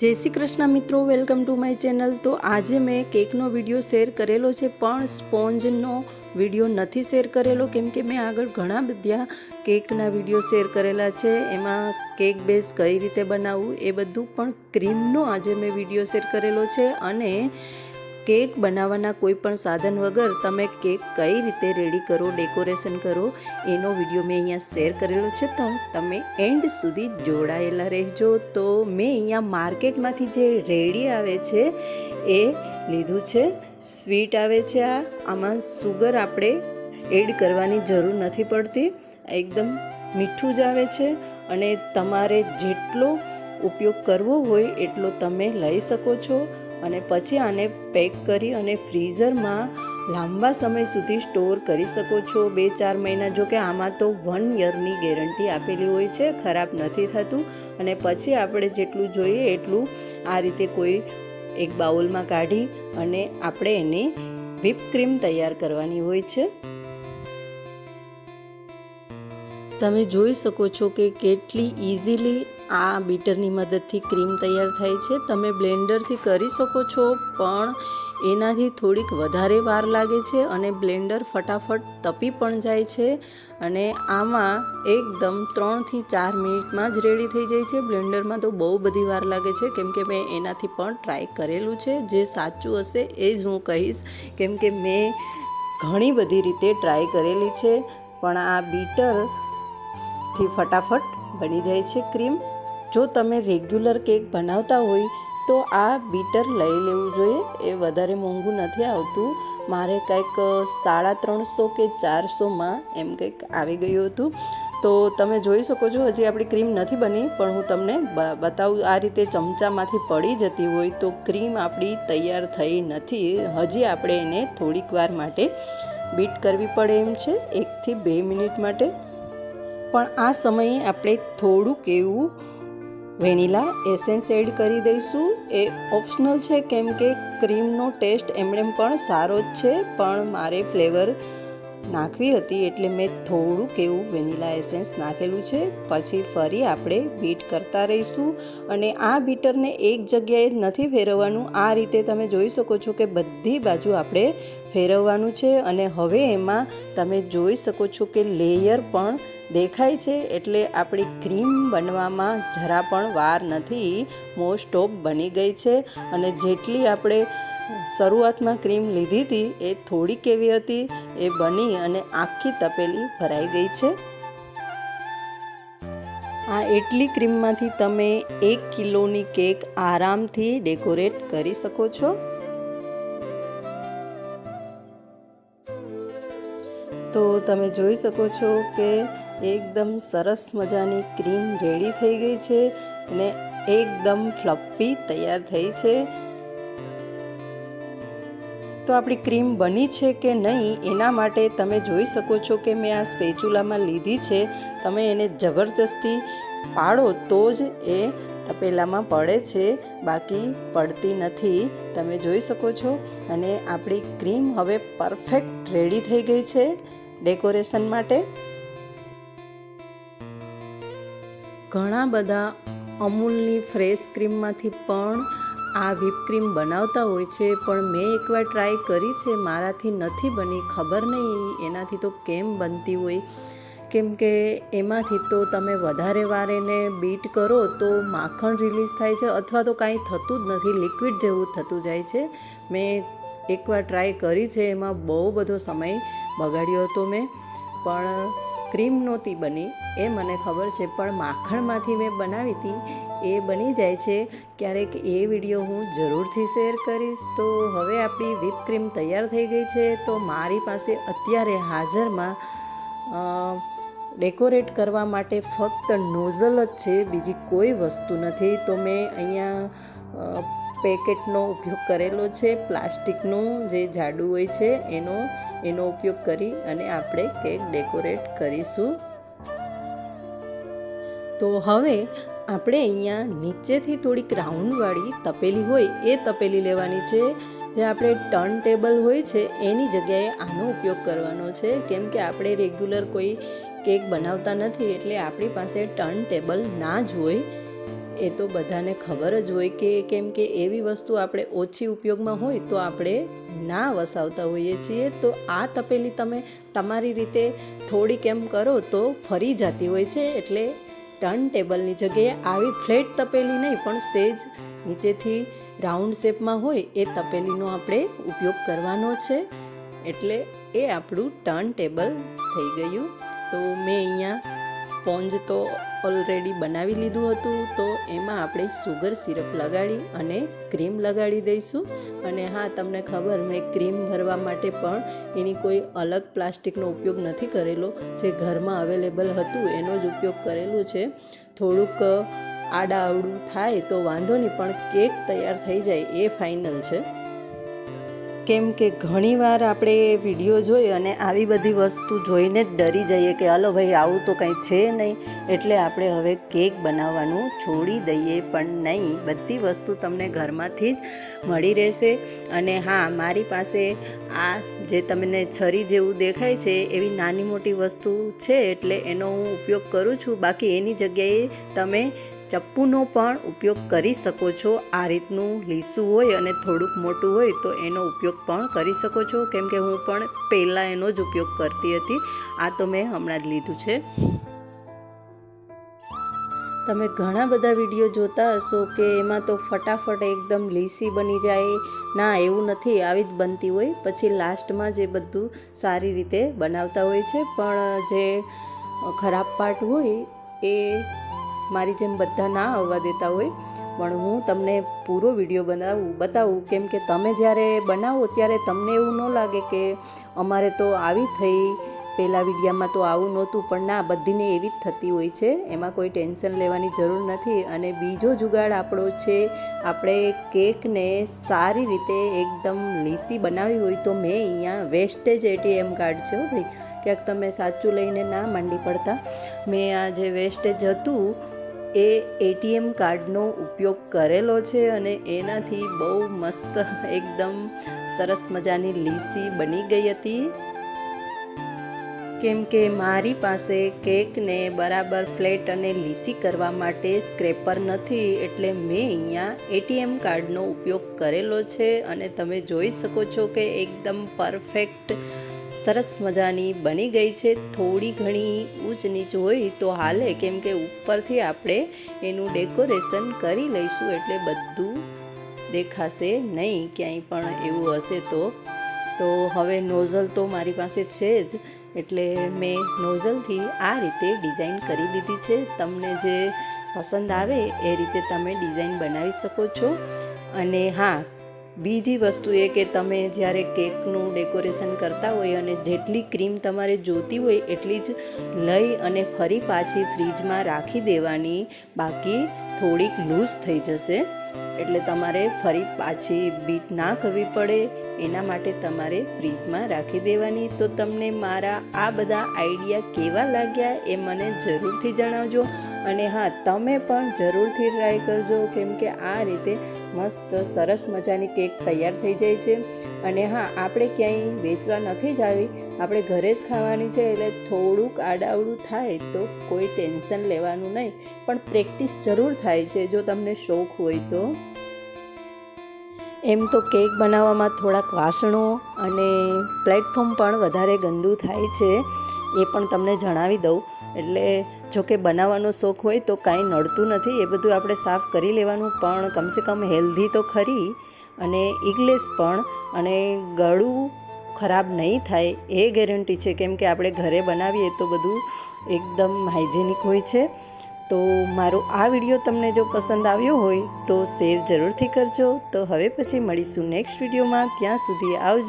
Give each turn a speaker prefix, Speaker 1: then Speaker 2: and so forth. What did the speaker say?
Speaker 1: જય શ્રી કૃષ્ણ મિત્રો, welcome to my channel. તો આજે મેં કેકનો વિડીયો શેર કરેલો છે, પણ સ્પોન્જનો વિડીયો નથી શેર કરેલો, કેમ કે મેં આગળ ઘણા બધા કેકના વિડીયો શેર કરેલા છે। એમાં કેક બેઝ કઈ રીતે બનાવવું એ બધું, પણ ક્રીમનો આજે મેં વિડીયો શેર કરેલો છે। અને કેક બનાવવાના કોઈ પણ સાધન વગર તમે કેક કઈ રીતે રેડી કરો, ડેકોરેશન કરો, એનો વિડીયો મેં અહીંયા શેર કરેલો છે, તો તમે એન્ડ સુધી જોડાયેલા રહેજો। તો મેં અહીંયા માર્કેટમાંથી જે રેડી આવે છે એ લીધું છે। સ્વીટ આવે છે, આમાં સુગર આપણે એડ કરવાની જરૂર નથી પડતી, એકદમ મીઠું જ આવે છે। અને તમારે જેટલો ઉપયોગ કરવો હોય એટલો તમે લઈ શકો છો। અને પછી આને પેક કરી અને ફ્રીઝરમાં લાંબા સમય સુધી સ્ટોર કરી શકો છો, 2-4 મહિના। જો કે આમાં તો 1 યરની ગેરંટી આપેલી હોય છે, ખરાબ નથી થતું। અને પછી આપણે જેટલું જોઈએ એટલું આ રીતે કોઈ એક બાઉલમાં કાઢી અને આપણે એને વ્હીપ ક્રીમ તૈયાર કરવાની હોય છે। તમે જોઈ શકો છો કે કેટલી ઇઝીલી આ બીટરની મદદથી ક્રીમ તૈયાર થાય છે। તમે બ્લેન્ડરથી કરી શકો છો, પણ એનાથી થોડીક વધારે વાર લાગે છે અને બ્લેન્ડર ફટાફટ તપી પણ જાય છે। અને આમાં એકદમ 3 થી 4 મિનિટમાં જ રેડી થઈ જાય છે। બ્લેન્ડરમાં તો બહુ બધી વાર લાગે છે, કેમ કે મેં એનાથી પણ ટ્રાય કરેલું છે। જે સાચું હશે એ જ હું કહીશ, કેમ કે મેં ઘણી બધી રીતે ટ્રાય કરેલી છે, પણ આ બીટરથી ફટાફટ બની જાય છે ક્રીમ। જો તમે રેગ્યુલર કેક બનાવતા હોય તો આ બીટર લઈ લેવું જોઈએ, એ વધારે મોંઘું નથી આવતું। મારે કંઈક 350 કે 400માં એમ કંઈક આવી ગયું હતું। તો તમે જોઈ શકો છો, હજી આપણી ક્રીમ નથી બની, પણ હું તમને બતાવું। આ રીતે ચમચામાંથી પડી જતી હોય તો ક્રીમ આપણી તૈયાર થઈ નથી, હજી આપણે એને થોડીક વાર માટે બીટ કરવી પડે એમ છે, 1 થી 2 મિનિટ માટે। પણ આ સમયે આપણે થોડુંક એવું વેનીલા એસેન્સ એડ કરી દઈશું। એ ઓપ્શનલ છે, કેમ કે ક્રીમનો ટેસ્ટ એમણે પણ સારો જ છે, પણ મારે ફ્લેવર નાખવી હતી એટલે મેં થોડુંક એવું વેનીલા એસેન્સ નાખેલું છે। પછી ફરી આપણે બીટ કરતા રહીશું। અને આ બીટરને એક જગ્યાએ જ નથી ફેરવવાનું, આ રીતે તમે જોઈ શકો છો કે બધી બાજુ આપણે ફેરવવાનું છે। અને હવે એમાં તમે જોઈ શકો છો કે લેયર પણ દેખાય છે, એટલે આપણી ક્રીમ બનવામાં જરા પણ વાર નથી, મોસ્ટ ઓફ બની ગઈ છે। અને જેટલી આપણે શરૂઆતમાં ક્રીમ લીધી હતી એ થોડીક એવી હતી, એ બની અને આખી તપેલી ભરાઈ ગઈ છે। આ એટલી ક્રીમમાંથી તમે 1 કિલોની કેક આરામથી ડેકોરેટ કરી શકો છો। તો તમે જોઈ શકો છો કે એકદમ સરસ મજાની ક્રીમ રેડી થઈ ગઈ છે અને એકદમ ફ્લફી તૈયાર થઈ છે। તો આપણી ક્રીમ બની છે કે નહીં એના માટે તમે જોઈ શકો છો કે મેં આ સ્પેચુલામાં લીધી છે, તમે એને જબરદસ્તી પાડો તો જ એ તપેલામાં પડે છે, બાકી પડતી નથી, તમે જોઈ શકો છો। અને આપણી ક્રીમ હવે પરફેક્ટ રેડી થઈ ગઈ છે ડેકોરેશન માટે। ઘણા બધા અમૂલની ફ્રેશ ક્રીમમાંથી પણ આ વ્હીપ ક્રીમ બનાવતા હોય છે, પણ મેં એકવાર ટ્રાય કરી છે, મારાથી નથી બની, ખબર નહીં એનાથી તો કેમ બનતી હોય, કેમ કે એમાંથી તો તમે વધારે વાર એને બીટ કરો તો માખણ રિલીઝ થાય છે, અથવા તો કાંઈ થતું જ નથી, લિક્વિડ જેવું થતું જાય છે। મેં એકવાર ટ્રાય કરી છે, એમાં બહુ બધો સમય બગાડ્યો હતો મેં, પણ ક્રીમ નહોતી બની એ મને ખબર છે, પણ માખણમાંથી મેં બનાવી હતી એ બની જાય છે। ક્યારેક એ વિડીયો હું જરૂરથી શેર કરીશ। તો હવે આપણી વ્હીપ ક્રીમ તૈયાર થઈ ગઈ છે। તો મારી પાસે અત્યારે હાજરમાં ડેકોરેટ કરવા માટે ફક્ત નોઝલ જ છે, બીજી કોઈ વસ્તુ નથી। તો મેં અહીંયા પેકેટનો ઉપયોગ કરેલો છે, પ્લાસ્ટિકનું જે જાડું હોય છે એનો ઉપયોગ કરી અને આપણે કેક ડેકોરેટ કરીશું। તો હવે આપણે અહીંયા નીચેથી થોડીક રાઉન્ડવાળી તપેલી હોય એ તપેલી લેવાની છે, જે આપણે ટર્ન ટેબલ હોય છે એની જગ્યાએ આનો ઉપયોગ કરવાનો છે, કેમ કે આપણે રેગ્યુલર કોઈ કેક બનાવતા નથી, એટલે આપણી પાસે ટર્ન ટેબલ ના જ હોય। એ તો બધાને ખબર જ હોય કે કેમ કે એવી વસ્તુ આપણે ઓછી ઉપયોગમાં હોય તો આપણે ના વસાવતા હોઈએ છીએ. તો આ તપેલી તમે તમારી રીતે થોડીક એમ કરો તો ફરી જતી હોય છે. એટલે ટર્ન ટેબલની જગ્યાએ આવી ફ્લેટ તપેલી નહીં પણ સેજ નીચેથી રાઉન્ડ શેપમાં હોય એ તપેલીનો આપણે ઉપયોગ કરવાનો છે. એટલે એ આપણું ટર્ન ટેબલ થઈ ગયું. તો મેં અહીંયા સ્પોન્જ તો ઓલરેડી બનાવી લીધું હતું, તો એમાં આપણે સુગર સિરપ લગાડી અને ક્રીમ લગાડી દઈશું. અને હા, તમને ખબર, મેં ક્રીમ ભરવા માટે પણ એની કોઈ અલગ પ્લાસ્ટિકનો ઉપયોગ નથી કરેલો. જે ઘરમાં અવેલેબલ હતું એનો જ ઉપયોગ કરેલું છે. થોડુંક આડાઅવડું થાય તો વાંધો નહીં, પણ કેક તૈયાર થઈ જાય એ ફાઇનલ છે. કેમ કે ઘણીવાર આપણે વિડીયો જોઈ અને આવી બધી વસ્તુ જોઈને જ ડરી જઈએ કે હાલો ભાઈ આવું તો કંઈ છે નહીં, એટલે આપણે હવે કેક બનાવવાનું છોડી દઈએ. પણ નહીં, બધી વસ્તુ તમને ઘરમાંથી જ મળી રહેશે. અને હા, મારી પાસે આ જે તમને છરી જેવું દેખાય છે એવી નાની મોટી વસ્તુ છે, એટલે એનો હું ઉપયોગ કરું છું. બાકી એની જગ્યાએ તમે ચપ્પુનો પણ ઉપયોગ કરી શકો છો. આ રીતનું લીસું હોય અને થોડુંક મોટું હોય તો એનો ઉપયોગ પણ કરી શકો છો. કેમ કે હું પણ પહેલાં એનો જ ઉપયોગ કરતી હતી. આ તો મેં હમણાં જ લીધું છે. તમે ઘણા બધા વિડીયો જોતા હશો કે એમાં તો ફટાફટ એકદમ લીસી બની જાય. ના, એવું નથી, આવી જ બનતી હોય. પછી લાસ્ટમાં જે બધું સારી રીતે બનાવતા હોય છે, પણ જે ખરાબ પાર્ટ હોય એ મારી જેમ બધા ના આવવા દેતા હોય. પણ હું તમને પૂરો વિડીયો બતાવું. કેમ કે તમે જ્યારે બનાવો ત્યારે તમને એવું ન લાગે કે અમારે તો આવી થઈ, પહેલાં વિડીયામાં તો આવું નહોતું. પણ ના, બધીને એવી જ થતી હોય છે. એમાં કોઈ ટેન્શન લેવાની જરૂર નથી. અને બીજો જુગાડ આપણો છે, આપણે કેકને સારી રીતે એકદમ લીસી બનાવી હોય તો મેં અહીંયા વેસ્ટેજ ATM કાર્ડ છે ભાઈ, ક્યાંક તમે સાચું લઈને ના માંડી પડતા. મેં આ જે વેસ્ટેજ હતું એ ATM કાર્ડનો ઉપયોગ કરેલો છે અને એનાથી બહુ મસ્ત એકદમ સરસ મજાની લીસી બની ગઈ હતી. કેમ કે મારી પાસે કેકને બરાબર ફ્લેટ અને લીસી કરવા માટે સ્ક્રેપર નથી, એટલે મેં અહીંયા ATM કાર્ડનો ઉપયોગ કરેલો છે. અને તમે જોઈ શકો છો કે એકદમ પરફેક્ટ સરસ મજાની બની ગઈ છે. થોડી ઘણી ઊંચ નીચ હોય તો હાલે, કેમ કે ઉપરથી આપણે એનું ડેકોરેશન કરી લઈશું એટલે બધું દેખાશે નહીં ક્યાંય પણ એવું હશે તો હવે નોઝલ તો મારી પાસે છે જ, એટલે મેં નોઝલથી આ રીતે ડિઝાઇન કરી લીધી છે. તમને જે પસંદ આવે એ રીતે તમે ડિઝાઇન બનાવી શકો છો. અને હા, બીજી વસ્તુ એ કે તમે જ્યારે કેકનું ડેકોરેશન કરતા હોય અને જેટલી ક્રીમ તમારે જોતી હોય એટલી જ લઈ અને ફરી પાછી ફ્રીજમાં રાખી દેવાની. બાકી થોડીક લૂઝ થઈ જશે, એટલે તમારે ફરી પાછી બીટ ના કરવી પડે. એના માટે તમારે ફ્રીજમાં રાખી દેવાની. તો તમને મારા આ બધા આઈડિયા કેવા લાગ્યા એ મને જરૂરથી જણાવજો. અને હા, તમે પણ જરૂરથી ટ્રાય કરજો, કેમ કે આ રીતે મસ્ત સરસ મજાની કેક તૈયાર થઈ જાય છે. અને હા, આપણે ક્યાંય વેચવા નથી જ આવી, આપણે ઘરે જ ખાવાની છે. એટલે થોડુંક આડાવડું થાય તો કોઈ ટેન્શન લેવાનું નહીં, પણ પ્રેક્ટિસ જરૂર થાય છે જો તમને શોખ હોય તો. એમ તો કેક બનાવવામાં થોડાક વાસણો અને પ્લેટફોર્મ પણ વધારે ગંદુ થાય છે, એ પણ તમને જણાવી દઉં. એટલે જોકે બનાવવાનો શોખ હોય તો કાંઈ નડતું નથી, એ બધું આપણે સાફ કરી લેવાનું. પણ કમસે કમ હેલ્ધી તો ખરી, અને ઇંગ્લિશ પણ, અને ગળું ખરાબ નહીં થાય એ ગેરંટી છે. કેમ કે આપણે ઘરે બનાવીએ તો બધું એકદમ હાઇજેનિક હોય છે. તો મારો આ વિડીયો તમને જો પસંદ આવ્યો હોય તો શેર જરૂરથી કરજો. તો હવે પછી મળીશું નેક્સ્ટ વિડીયોમાં. ત્યાં સુધી આવજો.